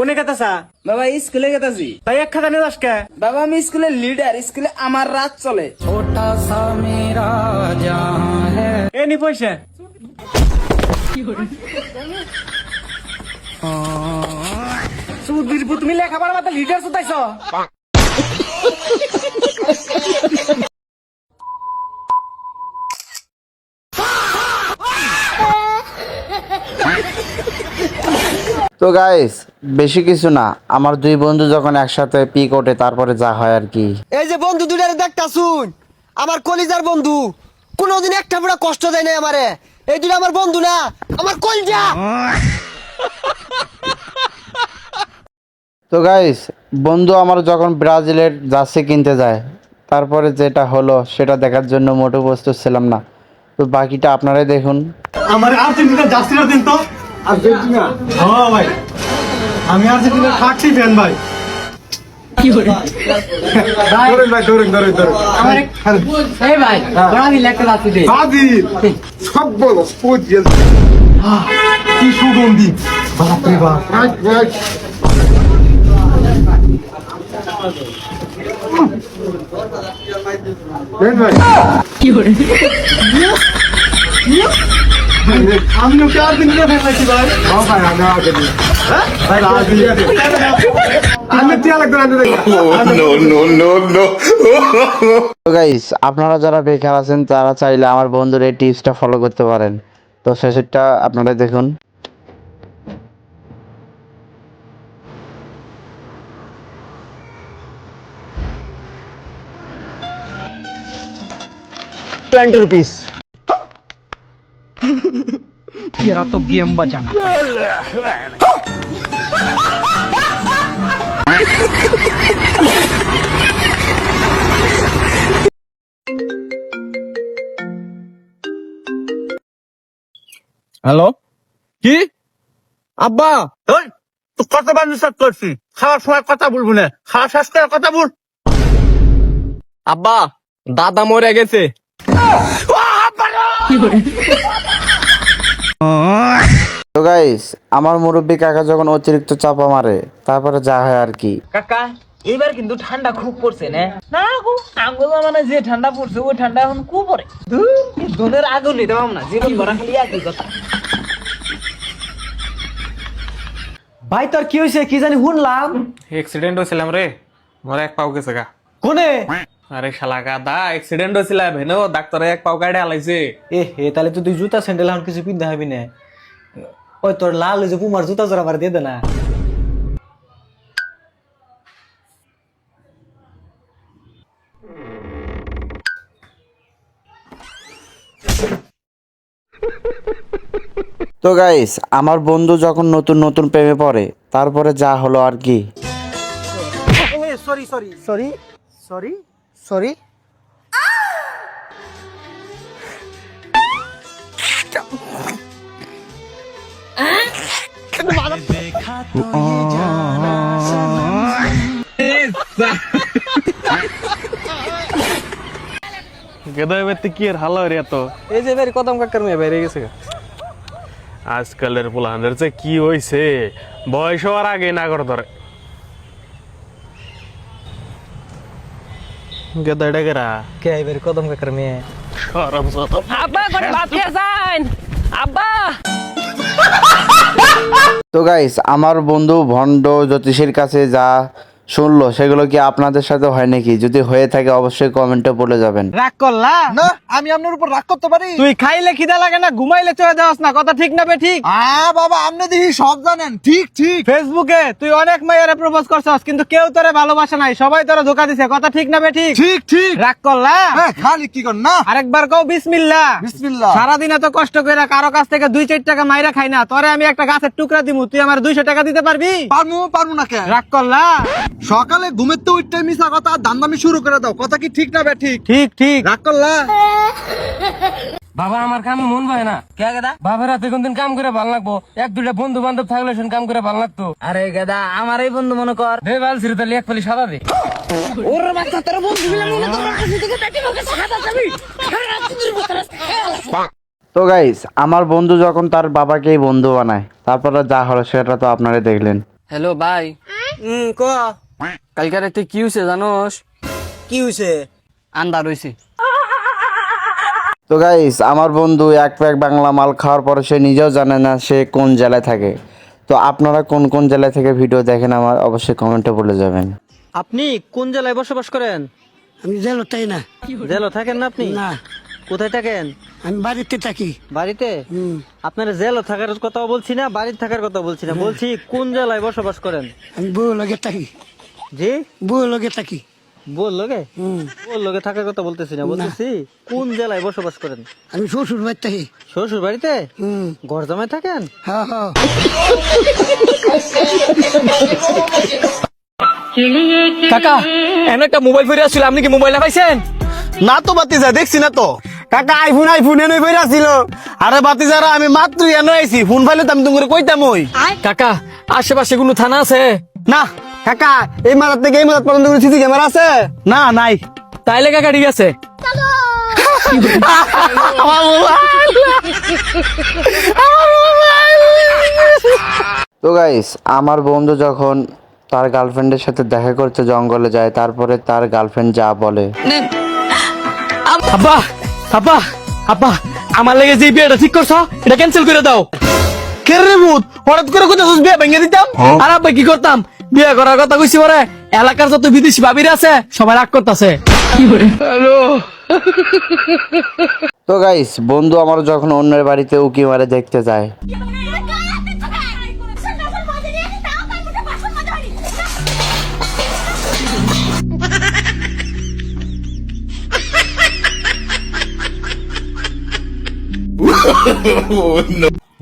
কোনে গেতাসা? বাবা স্কুলে গেতাছি। তাই এক খাতা নিয়ে যাস কে? বাবা আমি স্কুলের লিডার, স্কুলে আমার রাত চলে। এ নি পয়সা। সুধীর তুমি লেখাপড়ার মাথা লিডার সুতাইছ। তো গাইস বেশি কিছু না, আমার দুই বন্ধু যখন একসাথে পিক ওঠে তারপরে যা হয় আর কি। এই যে বন্ধু দুইটারে দেখতা শুন, আমার কলিজার বন্ধু, কোনোদিন একটা পুরো কষ্ট দেয় না আমারে। এই দুইটা আমার বন্ধু না, আমার কলিজা। তো গাইস বন্ধু আমার যখন ব্রাজিলের জার্সি কিনতে যায়, তারপরে যেটা হলো সেটা দেখার জন্য মোটেও প্রস্তুত ছিলাম না। তো বাকিটা আপনারাই দেখুন। আমার আর্জেন্টিনার জার্সিটা দিন তো। আর্জেন্টিনা? হ্যাঁ ভাই, আমি আর্জেন্টিনার খাচ্ছি ফ্যান ভাই। ধরেন ভাই, ধরেন ধরেন ধরেন। এই ভাই, ব্রাজিল একটা লাথি দে। ব্রাজিল সব বলো স্পোর্ট গেল। কি সুগন্ধি, বাপ রে বাপ। দেন ভাই। আমি ওকে আর্জেন্টিনা ফ্যান নাকি ভাই? হ্যাঁ ভাই, আমি আর্জেন্টিনা। ভাই আর্জেন্টিনা। আমি টিয়া লাগবে না দেখো। তো গাইস আপনারা যারা বেকার আছেন তারা চাইলে আমার বন্ধুর এই টিপসটা ফলো করতে পারেন। তো শেষেরটা আপনারা দেখুন। ₹20 तेरा तो गेम बचाना। হ্যালো, কি আব্বা? তো কতবার নিষেধ করছি খাওয়ার সময় কথা বলবো না, খাওয়া শেষ করে কথা বল। আব্বা দাদা মরে গেছে। তো গাইস আমার মুরব্বী কাকা যখন অতিরিক্ত চাপা মারে তারপরে যা হয় আর কি। কাকা এবার কিন্তু ঠান্ডা খুব পড়ছে না? না গো, আঙ্গুল মানে যে ঠান্ডা পড়ছে ওই ঠান্ডা এখন খুব পড়ে। দোনের আগুন নিতে পারবো না, জীবন ভরা খালি একই কথা। ভাই তোর কি হয়েছে কি জানি শুনলাম? এক্সিডেন্ট হয়েছিলাম রে, মোর এক পাও গেছে গা। কোনে? আরে শালা গাদা, এক্সিডেন্ট হয়েছিল ভেনো, ডাক্তারে এক পাও কাটে আলাইছে। হে তাহলে তো তুই জুতা স্যান্ডেল এখন কিছু পিনতে হবি না। ওই তোর লাল ওই যে পুমার জুতা জোড়া আমার দিয়ে দে না। তো গাইস আমার বন্ধু যখন নতুন নতুন প্রেমে পড়ে তারপরে যা হলো আর কি। Sorry sorry sorry sorry sorry. গেদা এবার কি আর হালো রে এত। এই যে বেরি কদম কাকার মেয়ে বাইরে গেছে। আজকালের পোলাহানদের যে কি হইছে, বয়স হওয়ার আগে না করে ধরে। গেদা এটা গেরা কে বেরি কদম কাকার মেয়ে? সরম সত। আব্বা করে ভাত খেয়ে যান আব্বা। তো গাইস আমার বন্ধু ভণ্ড জ্যোতিষীর কাছে যা শুনলো সেগুলো কি আপনাদের সাথে হয় নাকি? যদি হয়ে থাকে অবশ্যই কমেন্টে বলে যাবেন। রাগ করলা? না আমি আপনার উপর রাগ করতে পারি? তুই খাইলে খিদা লাগে না, ঘুমাইলে চলে যাস না, কথা ঠিক না বে ঠিক? বাবা আপনি দেখি সব জানেন। ঠিক ঠিক। ফেসবুকে তুই অনেক মেয়েরে প্রপোজ করছস কিন্তু কেউ তোরে ভালোবাসে নাই, সবাই তোরে ধোকা দিছে, কথা ঠিক না বে ঠিক? ঠিক ঠিক। রাগ করলা? খালি কি কর না? আরেকবার কও বিসমিল্লাহ। বিসমিল্লাহ। সারাদিন এত কষ্ট করে কারো কাছ থেকে 2-4 টাকা মাইরা খাই না, তোরে আমি একটা গাছের টুকরা দিমু, তুই আমার 200 টাকা দিতে পারবি? পারবো না কেন? রাগ করলা? সকালে ঘুমের তো উঠতে মিশা কথা দান্দামি শুরু করে দাও, কথা কি ঠিক না বে ঠিক? ঠিক ঠিক। রাগ করলা? বাবা আমার কামে মন হয় না। কে গেদা? বাবার হাতে কোনদিন কাম করে ভালো লাগবো, 1-2টা বন্ধু বান্ধব থাকলে শুন কাম করে ভালো লাগতো। আরে গেদা আমার এই বন্ধু মনে কর। দে বাল ছিড়ে তাহলে এক ফালি সাদা দে। ওর বাচ্চা তোর বন্ধু মিলে মনে কর কাছে থেকে পেটি মুখে সাদা যাবি। তো গাইস আমার বন্ধু যখন তার বাবাকেই বন্ধু বানায় তারপরে যা হলো সেটা তো আপনারা দেখলেন। হ্যালো ভাই, ক কালকে রাতে কি হয়েছে জানোস? কি হইছে? আন্দার হয়েছে। তো গাইস, আমার বন্ধু এক প্যাক বাংলা মাল খাওয়ার পরে সে নিজেও জানে না সে কোন জেলায় থাকে। তো আপনারা কোন কোন জেলায় থেকে ভিডিও দেখেন আমার অবশ্যই কমেন্টে বলে যাবেন। আপনি কোন জেলায় বসবাস করেন? আমি জেলো তাই না। জেলো থাকেন না আপনি? না, কোথায় থাকেন? আমি বাড়িতে থাকি। বাড়িতে? আপনার জেলো থাকার কথা বলছি না, বাড়িতে থাকার কথা বলছি না, বলছি কোন জেলায় বসবাস করেন? আমি বউ লগে থাকি। জি, বউ লগে থাকি। বল লগে? বল লগে থাকার কথা বলতেছি না, বলতেছি কোন জেলায় বসবাস করেন? আমি শ্বশুর বাড়ি থাকি। শ্বশুর বাড়িতে? ঘর জামাই থাকেন? হ্যাঁ হ্যাঁ। কাকা, এমন একটা মোবাইল ফিরে আসছিল, আপনি কি মোবাইল পাইছেন? না তো বাতিজা, দেখছি না তো। কাকা আইফোন এনে বইরা ছিল। আরে বাতিজারা, আমি মাত্র এনে আইছি, ফোন ফাইলে তো আমি তোমাকে কইতাম ওই। কাকা, আশেপাশে কোনো থানা আছে? না কাকা, এই মাথার থেকে এই মাথার পর্যন্ত কোনো সিসি ক্যামেরা আছে? না, নাই। তাইলে কাকা ঠিক আছে। তো গাইস, আমার বন্ধু যখন তার গার্লফ্রেন্ডের সাথে দেখা করতে জঙ্গলে যায়, তারপরে তার গার্লফ্রেন্ড যা বলে, আব্বা, আব্বা, আব্বা, আমার লেগে যে বিয়েটা ঠিক করছো এটা ক্যান্সেল করে দাও। কেরে ভূত, হঠাৎ করে কোথাও বিয়ে ভেঙে দিতাম। আর আব্বা কি করতাম, বিয়ে করার কথা কইছি পরে এলাকার যত বিদেশি ভাবিরা আছে সবাই রাগ করতেছে। তো গাইস, বন্ধু আমার যখন অন্যের বাড়িতে উকি মারে দেখতে যায়,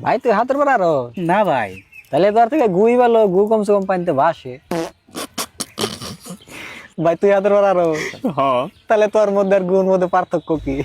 ভাই তুই হাতের পর আরো না ভাই, তাহলে তোর থেকে গুই ভালো, গু কমসে কম পানিতে ভাসে। ভাই তুই হাতের পর আরো, তাহলে তোর মধ্যে আর গুর মধ্যে পার্থক্য কি?